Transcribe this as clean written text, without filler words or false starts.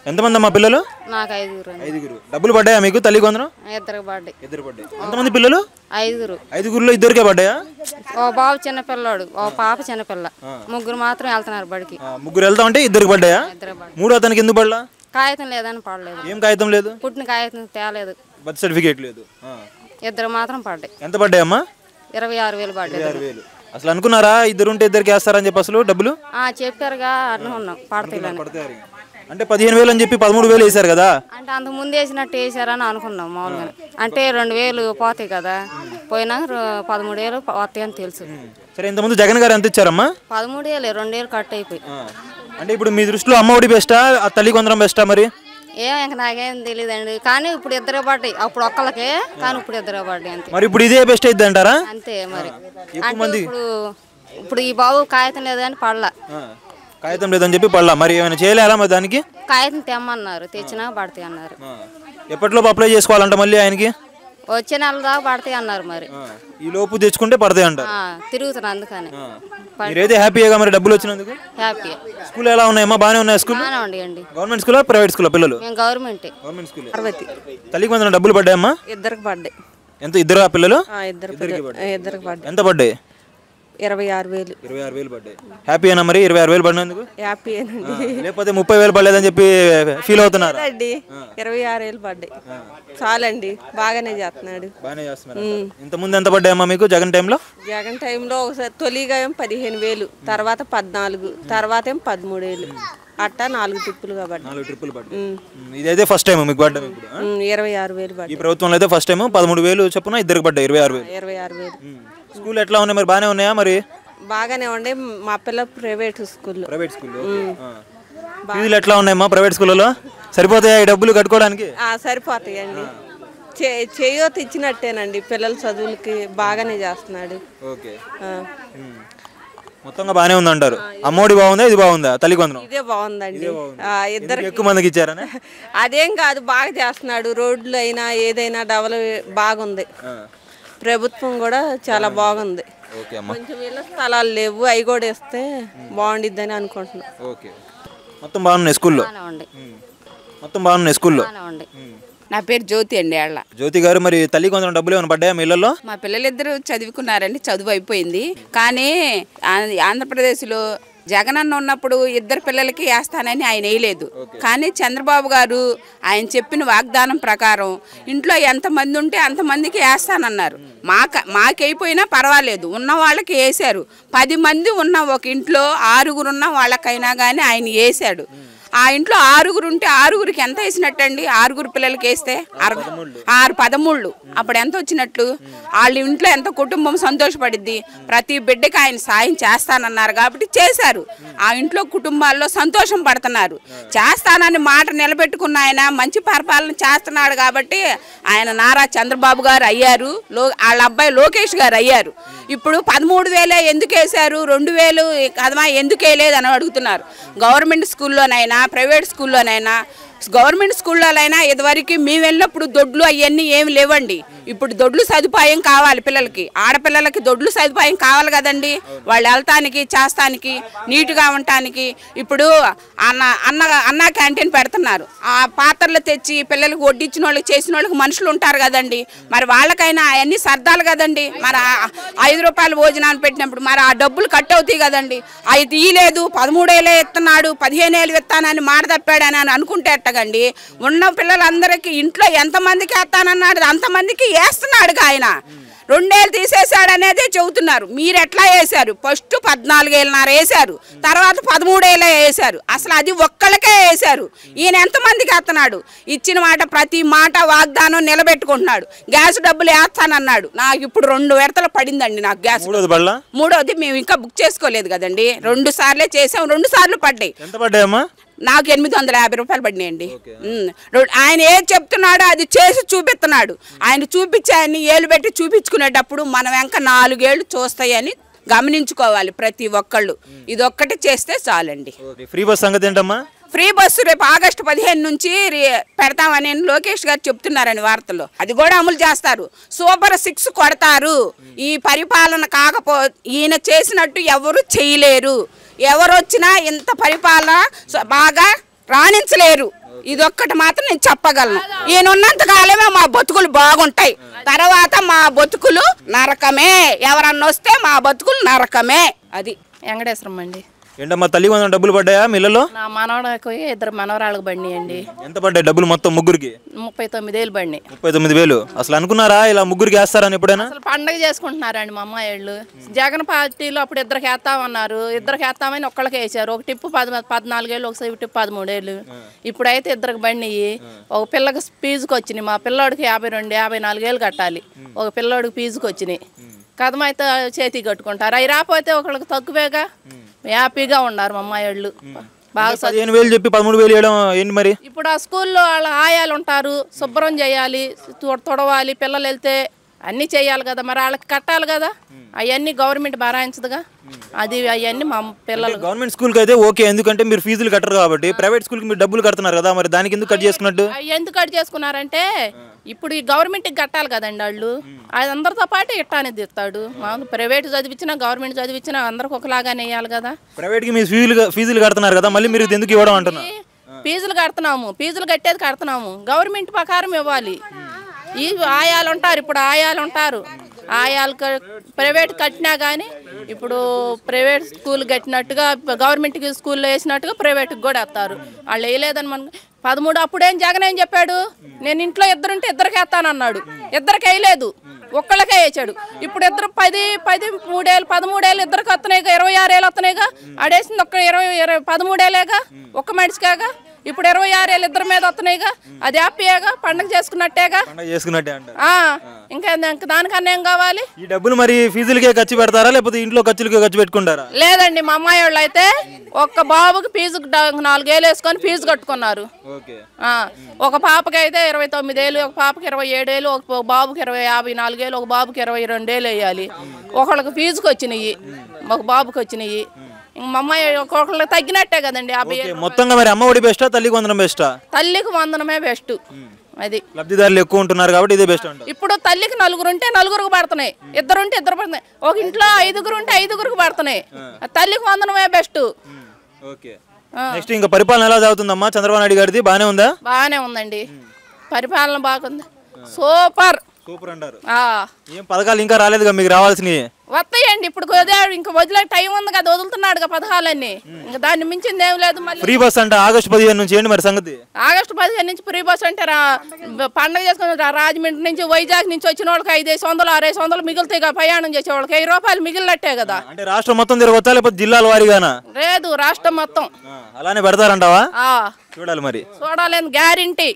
ఎంతమంది అమ్మా పిల్లలు? నాకు 5గురు. 5గురు. డబ్బులు పడ్డాయా మీకు తల్లి కొందరం? ఇద్దరికి పడ్డాయి. ఇద్దరు పడ్డాయి. ఎంతమంది పిల్లలు? 5గురు. 5గురులో ఇద్దరికే పడ్డాయా? ఓ బాబు చిన్నపిల్లాడు, ఓ పాప చిన్నపిల్ల, ముగ్గురు మాత్రం వెళ్తున్నారు బడికి. ముగ్గురు వెళ్తా ఉంటే ఇద్దరికి పడ్డాయా? మూడో అతనికి ఎందుకు పడలా? కాగితం లేదని పడలేదు. ఏం కాగితం లేదు? పుట్టిన కాగితం తేలేదు, బర్త్ సర్టిఫికేట్ లేదు. ఇద్దరు మాత్రం పడ్డాయి. ఎంత పడ్డాయమ్మా? 26,000 పడ్డాయి. 26,000. అసలు అనుకున్నారా ఇద్దరు ఉంటే ఇద్దరికి వేస్తారని చెప్పి అసలు డబ్బులు? చెప్పారుగా అనుకున్నాం పడతాయి అంటే 15,000 అని చెప్పి 13,000 వేసారు కదా. అంటే అంతకు ముందు వేసినట్టు వేసారని అనుకున్నాం మామూలుగా. అంటే 2,000 పోతాయి కదా, పోయినా 13,000 వస్తాయని తెలుసు. సరే, ఇంతకుముందు జగన్ గారు ఎంత ఇచ్చారమ్మా? 13,000, 2,000 కట్ అయిపోయి. అంటే ఇప్పుడు మీ దృష్టిలో అమ్మ ఒడి బెస్టా, ఆ తల్లి కొందరం బెస్టా? మరి ఇంకా నాకేం తెలియదండి, కానీ ఇప్పుడు ఇద్దరు పడ్డాయి. అప్పుడు ఒక్కళ్ళకే, కానీ ఇప్పుడు ఇద్దరు పడ్డాయి అంతే. మరి ఇప్పుడు ఇదే బెస్ట్ అయితే అంటారా? అంతే మరి. అంటే ఇప్పుడు ఈ బాబు కాగితం లేదని పడలా. కాగితం లేదని చెప్పి పడలా. మరి ఏమైనా చేయలేరా మరి దానికి? కాగితం తెమ్మన్నారు, తెచ్చినా పడతాయి అన్నారు. ఎప్పటిలోపు అప్లై చేసుకోవాలంట మళ్ళీ ఆయనకి? వచ్చే నెల దాకా పడతాయి అన్నారు. మరి ఈ లోపు తెచ్చుకుంటే పడతాయి అంటారు. తిరుగుతున్నా అందుకని. మీరైతే హ్యాపీగా మరి డబ్బులు వచ్చినందుకు? హ్యాపీ. స్కూల్ ఎలా ఉన్నాయమ్మా? బాగానే ఉన్నాయి స్కూల్? బాగానే ఉండండి. గవర్నమెంట్ స్కూలా ప్రైవేట్ స్కూలా పిల్లలు? మేము గవర్నమెంట్. Government school. తల్లికి వందనం డబ్బులు పడ్డాయమ్మా? ఇద్దరికి పడ్డాయి. ఎంత? ఇద్దరు ఆ పిల్లలు? ఇద్దరికి పడ్డాయి. ఎంత పడ్డాయి? 26,000. 26,000 పడ్డాయి. హ్యాపీ అయినా మరి 26,000 పడినందుకు? హ్యాపీ. లేకపోతే 30,000 పడలేదని చెప్పి ఫీల్ అవుతున్నారు? 26,000 పడ్డాయి. చాలండి, బాగానే చేస్తున్నాడు. బాగానే చేస్తున్నారు. ఇంత ముందు ఎంత పడ్డాయమ్మా మీకు జగన్ టైంలో? జగన్ టైంలో ఒకసారి తొలిగా 15,000, తర్వాత 14, తర్వాత 13,000, అట్టా 4 ట్రిప్పులుగా పడ్డాయి. 4 ట్రిప్పులు పడ్డాయి. ఇదైతే ఫస్ట్ టైం మీకు పడ్డా? 26,000 పడ్డాయి. ఈ ప్రభుత్వంలో అయితే ఫస్ట్ టైం 13,000 చొప్పున ఇద్దరికి పడ్డాయి. 26,000. స్కూల్ ఎట్లా ఉన్నాయి మరి? బాగానే ఉన్నాయా? మరి బాగానే ఉండే. మా పిల్ల ప్రైవేట్ స్కూల్లో. ప్రైవేట్ స్కూల్లో ఫీజులు ఎట్లా ఉన్నాయమ్మా ప్రైవేట్ స్కూల్లో? సరిపోతాయా ఈ డబ్బులు కట్టుకోవడానికి? సరిపోతాయండి. చేయొత్త ఇచ్చినట్టేనండి, పిల్లల చదువులకి బాగానే చేస్తున్నాడు. ఓకే. మొత్తంగా బాగానే ఉంది అంటారు. అమ్మఒడి బాగుందా, ఇది బాగుందా? తల్లి కొందరం ఇదే బాగుందండి. ఇద్దరు ఎక్కువ మందికి ఇచ్చారనే? అదేం కాదు, బాగా చేస్తున్నాడు. రోడ్లు అయినా ఏదైనా డెవలప్ బాగుంది. ప్రభుత్వం కూడా చాలా బాగుంది. కొంచెం ఇళ్ళ స్థలాలు లేవు, అవి కూడా ఇస్తే బాగుండిద్దని అనుకుంటున్నాం. మొత్తం బాగున్నాయి స్కూల్లో? మొత్తం బాగున్నాయి స్కూల్లో. నా పేరు జ్యోతి అండి. జ్యోతి గారు, మరి తల్లి కొందరం డబ్బులు ఏమైనా పడ్డాయా మీ ఇళ్ళల్లో? మా పిల్లలిద్దరూ చదువుకున్నారండి, చదువు అయిపోయింది. కానీ ఆంధ్రప్రదేశ్లో జగనన్న ఉన్నప్పుడు ఇద్దరు పిల్లలకి వేస్తానని ఆయన వేయలేదు. కానీ చంద్రబాబు గారు ఆయన చెప్పిన వాగ్దానం ప్రకారం ఇంట్లో ఎంతమంది ఉంటే అంతమందికి వేస్తానన్నారు. మాకైపోయినా పర్వాలేదు, ఉన్న వాళ్ళకి వేశారు. 10 మంది ఉన్న ఒక ఇంట్లో 6గురు ఉన్న వాళ్ళకైనా కానీ ఆయన వేశాడు. ఆ ఇంట్లో 6గురు ఉంటే 6గురికి ఎంత వేసినట్టండి? 6గురు పిల్లలకి వేస్తే 13. అప్పుడు ఎంత వచ్చినట్లు? వాళ్ళ ఇంట్లో ఎంత కుటుంబం సంతోషపడిద్ది. ప్రతి బిడ్డకి ఆయన సాయం చేస్తానన్నారు కాబట్టి చేశారు. ఆ ఇంట్లో కుటుంబాల్లో సంతోషం పడుతున్నారు. చేస్తానని మాట నిలబెట్టుకున్న ఆయన మంచి పరిపాలన చేస్తున్నాడు కాబట్టి ఆయన నారా చంద్రబాబు గారు అయ్యారు. వాళ్ళ అబ్బాయి లోకేష్ గారు అయ్యారు. ఇప్పుడు 13,000 ఎందుకు వేశారు, 2,000 కదమా ఎందుకు వేయలేదు అని అడుగుతున్నారు. గవర్నమెంట్ స్కూల్లోనైనా ప్రైవేట్ స్కూల్లోనైనా, గవర్నమెంట్ స్కూళ్ళైనా ఇదివరకు మేము వెళ్ళినప్పుడు దొడ్లు అవన్నీ ఏమి లేవండి. ఇప్పుడు దొడ్లు సదుపాయం కావాలి పిల్లలకి, ఆడపిల్లలకి దొడ్లు సదుపాయం కావాలి కదండి. వాళ్ళు వెళ్తానికి చేస్తానికి నీట్గా ఉండటానికి. ఇప్పుడు అన్న క్యాంటీన్ పెడుతున్నారు. ఆ పాత్రలు తెచ్చి పిల్లలకి వడ్డించిన వాళ్ళకి చేసిన వాళ్ళకి మనుషులు ఉంటారు కదండి. మరి వాళ్ళకైనా అవన్నీ సర్దాలు కదండి. మరి 5 రూపాయలు భోజనాన్ని పెట్టినప్పుడు మరి ఆ డబ్బులు కట్ అవుతాయి కదండి. అవి తీయలేదు, 13,000 ఇస్తున్నాడు, 15,000 ఇస్తానని మాట తప్పాడని అనుకుంటే ఎట్టగండి. ఉన్న పిల్లలందరికీ ఇంట్లో ఎంతమందికి వేస్తానన్నాడు అంతమందికి వేస్తున్నాడు ఆయన. 2,000 తీసేశాడు అనేది చెబుతున్నారు. మీరు ఎట్లా వేశారు? ఫస్ట్ 14,500 వేశారు, తర్వాత 13,000 వేశారు. అసలు అది ఒక్కళ్ళకే వేశారు. ఈయన ఎంతమందికి వేస్తున్నాడు? ఇచ్చిన మాట ప్రతి మాట వాగ్దానం నిలబెట్టుకుంటున్నాడు. గ్యాస్ డబ్బులు వేస్తానన్నాడు. నాకు ఇప్పుడు 2 విడతలు పడిందండి. నాకు గ్యాస్ మూడోది మేము ఇంకా బుక్ చేసుకోలేదు కదండి. 2 సార్లే చేసాం, 2 సార్లు పడ్డాయి. నాకు 850 రూపాయలు పడినాయండి. ఆయన ఏది చెప్తున్నాడో అది చేసి చూపిస్తున్నాడు. ఆయన చూపించాయని ఏళ్ళు పెట్టి చూపించుకునేటప్పుడు మనం వెంక 4 ఏళ్ళు చూస్తాయని గమనించుకోవాలి ప్రతి ఒక్కళ్ళు. ఇదొక్కటి చేస్తే చాలండి. ఫ్రీ బస్ సంగతి ఏంటమ్మా? ఫ్రీ బస్సు రేపు ఆగస్టు 15 నుంచి పెడతామని లోకేష్ గారు చెప్తున్నారని వార్తల్లో. అది కూడా అమలు చేస్తారు. సూపర్ 6 కొడతారు. ఈ పరిపాలన ఈయన చేసినట్టు ఎవరు చేయలేరు. ఎవరు వచ్చినా ఇంత పరిపాలన బాగా రాణించలేరు. ఇదొక్కటి మాత్రం నేను చెప్పగలను. ఈయన ఉన్నంత కాలమే మా బతుకులు బాగుంటాయి, తర్వాత మా బతుకులు నరకమే. ఎవరన్నా వస్తే మా బతుకులు నరకమే. అది వెంకటేశ్వరం అండి. ఏంటమ్మా తల్లి వందనం డబ్బులు పడ్డాయా మీ ఇళ్ళలో? నా మనవడికి 2 మనవరాళ్ళకి బండి అండి. ఎంత పడ్డాయి డబ్బులు మొత్తం ముగ్గురికి? 39,000 బండి. 39,000. అసలు అనుకున్నారా ఇలా ముగ్గురికి వేస్తారని ఎప్పుడైనా? అసలు పండగ చేసుకుంటున్నారండి మా అమ్మాయి వాళ్ళు. జగన్ పార్టీలో అప్పుడు 2కి వేస్తామన్నారు, 2కి వేస్తామని ఒక్కళ్ళకి వేసారు. ఒక టిప్పు 14,000, ఒక టిప్పు 13,000. ఇప్పుడైతే 2కి బండి. ఒక పిల్లకి ఫీజుకి వచ్చినాయి, మా పిల్లోడికి 52-54 కట్టాలి. ఒక పిల్లోడికి ఫీజుకి వచ్చినాయి. కథమైతే చేతికి కట్టుకుంటారు. అవి రాకపోతే ఒకళ్ళకి తక్కువేగా, హ్యాపీగా ఉన్నారు మా అమ్మాయి వాళ్ళు. బాగా 15,000 చెప్పి 13,000 వేయడం ఏంటి మరి? ఇప్పుడు ఆ స్కూల్లో వాళ్ళ ఆయాలు ఉంటారు, శుభ్రం చేయాలి, తొడవాలి, పిల్లలు వెళ్తే అన్నీ చేయాలి కదా, మరి వాళ్ళకి కట్టాలి కదా. అవన్నీ గవర్నమెంట్ భరాయించదుగా. అది అవన్నీ మా పిల్లలు. గవర్నమెంట్ స్కూల్కి అయితే ఓకే, ఎందుకంటే మీరు ఫీజులు కట్టరు కాబట్టి. ప్రైవేట్ స్కూల్కి మీరు డబ్బులు కడుతున్నారు కదా, మరి దానికి ఎందుకు కట్ చేసుకున్నట్టు? ఎందుకు కట్ చేసుకున్నారంటే ఇప్పుడు ఈ గవర్నమెంట్కి కట్టాలి కదండి వాళ్ళు. అది అందరితో పాటు ఇట్టానేది ఇస్తాడు. మాకు ప్రైవేట్ చదివించినా గవర్నమెంట్ చదివించినా అందరికి ఒకలాగానే వేయాలి కదా. ప్రైవేట్కి మీరు ఫీజులు కడుతున్నారు కదా, మళ్ళీ మీరు ఎందుకు ఇవ్వడం అంటున్నారు? ఫీజులు కడుతున్నాము, ఫీజులు కట్టేది కడుతున్నాము, గవర్నమెంట్ ప్రకారం ఇవ్వాలి. ఈ ఆయాలు ఉంటారు, ఇప్పుడు ఆయాలు ఉంటారు. ఆయాలు ప్రైవేట్ కట్టినా కానీ ఇప్పుడు ప్రైవేట్ స్కూల్ కట్టినట్టుగా గవర్నమెంట్కి స్కూల్లో వేసినట్టుగా ప్రైవేట్కి కూడా వేస్తారు. వాళ్ళు వేయలేదని మన 13 అప్పుడేం జగన్ ఏం చెప్పాడు, నేను ఇంట్లో 2 ఉంటే 2కి వేస్తానన్నాడు. 2కి వేయలేదు, ఒక్కళ్ళకే వేసాడు. ఇప్పుడు 2 10 13 2కి వస్తున్నాయిగా, 26 వస్తున్నాయిగా. ఆడేసింది ఒక్క 13 ఒక్క మనిషికాగా. ఇప్పుడు 26 2 మీద వస్తున్నాయిగా, అది హ్యాపీగా పండుగ చేసుకున్నట్టేగా. ఇంకా దానికన్నా ఏం కావాలి? ఈ డబ్బులు మరి ఫీజులకే ఖర్చు పెడతారా లేకపోతే ఇంట్లో ఖర్చులకే ఖర్చు పెట్టుకుంటారా? లేదండి, మా అమ్మాయి వాళ్ళు అయితే ఒక్క బాబుకి ఫీజుకి 4,000 వేసుకొని ఫీజు కట్టుకున్నారు. ఒక పాపకి అయితే 29,000, ఒక పాపకి 27,000, ఒక బాబుకి 54,000, ఒక బాబుకి 22,000 వేయాలి. ఒకళ్ళకి ఫీజుకి వచ్చినాయి, ఒక బాబుకి వచ్చినాయి. మా అమ్మాయి ఒక్కొక్కరికి తగ్గినట్టే కదండి. 50,000 మొత్తంగా మరి అమ్మ ఒడి బెస్టా తల్లికి వందనం బెస్టా? తల్లికి వందనమే బెస్ట్. అది లబ్ధిదారులు ఎక్కువ ఉంటున్నారు కాబట్టి ఇదే బెస్ట్ అంట. ఇప్పుడు తల్లికి 4 ఉంటే 4కి పడుతున్నాయి, 2 ఉంటే 2 పడుతున్నాయి, ఒక ఇంట్లో 5 ఉంటే 5కి పడుతున్నాయి. తల్లికి వందనమే బెస్ట్. నెక్స్ట్ ఇంకా పరిపాలన ఎలా సాగుతుందమ్మా చంద్రబాబు నాయుడు గారిది? బానే ఉందా? బాగానే ఉందండి, పరిపాలన బాగుంది, సూపర్ సూపర్ అంటారు. ఏం పథకాలు ఇంకా రాలేదుగా మీకు రావాల్సినవి? వస్తాయండి, ఇప్పుడు ఇంకా వదిలే టైం ఉంది కదా, వదులుతున్నాడు పథకాలన్నీ. ఇంకా దాన్ని మించింది ఏం లేదు. మళ్ళీ ఫ్రీ బస్ అంటే ఆగస్టు 15 నుంచి ఏంటి మరి సంగతి? ఆగస్టు 15 నుంచి ఫ్రీ బస్ అంటే పండగ చేసుకుని రాజమండ్రి నుంచి వైజాగ్ నుంచి వచ్చిన వాళ్ళకి 500 600 మిగులుతాయి కదా, ప్రయాణం చేసే వాళ్ళకి 1000 రూపాయలు మిగిలినట్టే కదా. అంటే రాష్ట్రం మొత్తం తిరగొచ్చా లేకపోతే జిల్లాల వారీగానా? లేదు, రాష్ట్రం మొత్తం అలానే పెడతారంటావా? చూడాలి మరి, చూడాలని గ్యారెంటీ.